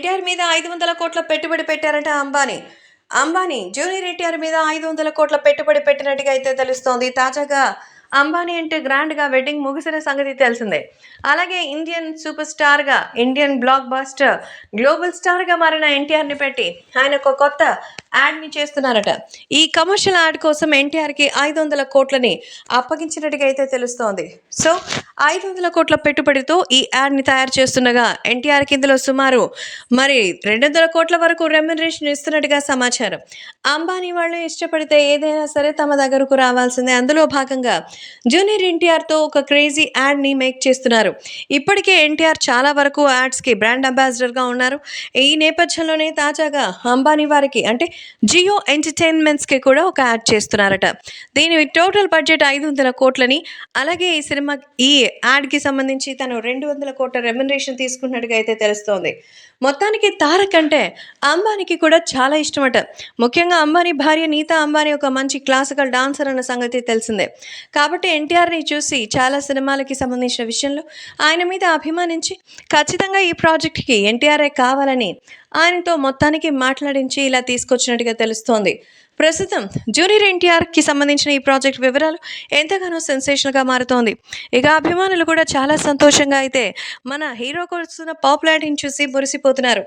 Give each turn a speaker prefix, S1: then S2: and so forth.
S1: ఎన్టీఆర్ మీద 500 కోట్ల పెట్టుబడి పెట్టారట అంబానీ. జూనియర్ ఎన్టీఆర్ మీద 500 కోట్ల పెట్టుబడి పెట్టినట్టుగా అయితే తెలుస్తోంది. తాజాగా అంబానీ అంటే గ్రాండ్‌గా వెడ్డింగ్ ముగిసిన సంగతి తెలిసిందే. అలాగే ఇండియన్ సూపర్ స్టార్‌గా, ఇండియన్ బ్లాక్ బస్టర్ గ్లోబల్ స్టార్‌గా మారిన ఎన్టీఆర్‌ని పెట్టి ఆయన ఒక కొత్త యాడ్‌ని చేస్తున్నారట. ఈ కమర్షియల్ యాడ్ కోసం ఎన్టీఆర్‌కి 500 కోట్లని అప్పగించినట్టుగా అయితే తెలుస్తోంది. సో 500 కోట్ల పెట్టుబడితో ఈ యాడ్‌ని తయారు చేస్తుండగా ఎన్టీఆర్‌కి ఇందులో సుమారు 200 కోట్ల వరకు రెమ్యునరేషన్ ఇస్తున్నట్టుగా సమాచారం. అంబానీ వాళ్ళు ఇష్టపడితే ఏదైనా సరే తమ దగ్గరకు రావాల్సిందే. అందులో భాగంగా జూనియర్ ఎన్టీఆర్‌తో ఒక క్రేజీ యాడ్‌ని మేక్ చేస్తున్నారు. ఇప్పటికే ఎన్టీఆర్ చాలా వరకు యాడ్స్‌కి బ్రాండ్ అంబాసిడర్‌గా ఉన్నారు. ఈ నేపథ్యంలోనే తాజాగా అంబానీ వారికి అంటే జియో ఎంటర్‌టైన్‌మెంట్స్‌కి కూడా ఒక యాడ్ చేస్తున్నారట. దీని టోటల్ బడ్జెట్ 500 కోట్లని, అలాగే ఈ యాడ్‌కి సంబంధించి తను 200 కోట్ల రెమ్యునరేషన్ తీసుకున్నట్టుగా అయితే తెలుస్తోంది. మొత్తానికి తారక్ అంటే అంబానీకి కూడా చాలా ఇష్టమట. ముఖ్యంగా అంబానీ భార్య నీతా అంబానీ ఒక మంచి క్లాసికల్ డాన్సర్ అన్న సంగతి తెలిసిందే. కాబట్టి ఎన్టీఆర్‌ని చూసి చాలా సినిమాలకి సంబంధించిన విషయంలో ఆయన మీద అభిమానించి ఖచ్చితంగా ఈ ప్రాజెక్ట్‌కి ఎన్టీఆర్‌ఏ కావాలని ఆయనతో మొత్తానికి మాట్లాడించి ఇలా తీసుకొచ్చినట్టుగా తెలుస్తోంది. ప్రస్తుతం జూనియర్ ఎన్టీఆర్‌కి సంబంధించిన ఈ ప్రాజెక్ట్ వివరాలు ఎంతగానో సెన్సేషనల్‌గా మారుతోంది. ఇక అభిమానులు కూడా చాలా సంతోషంగా అయితే మన హీరోకి వస్తున్న పాపులారిటీని చూసి మురిసిపోతున్నారు.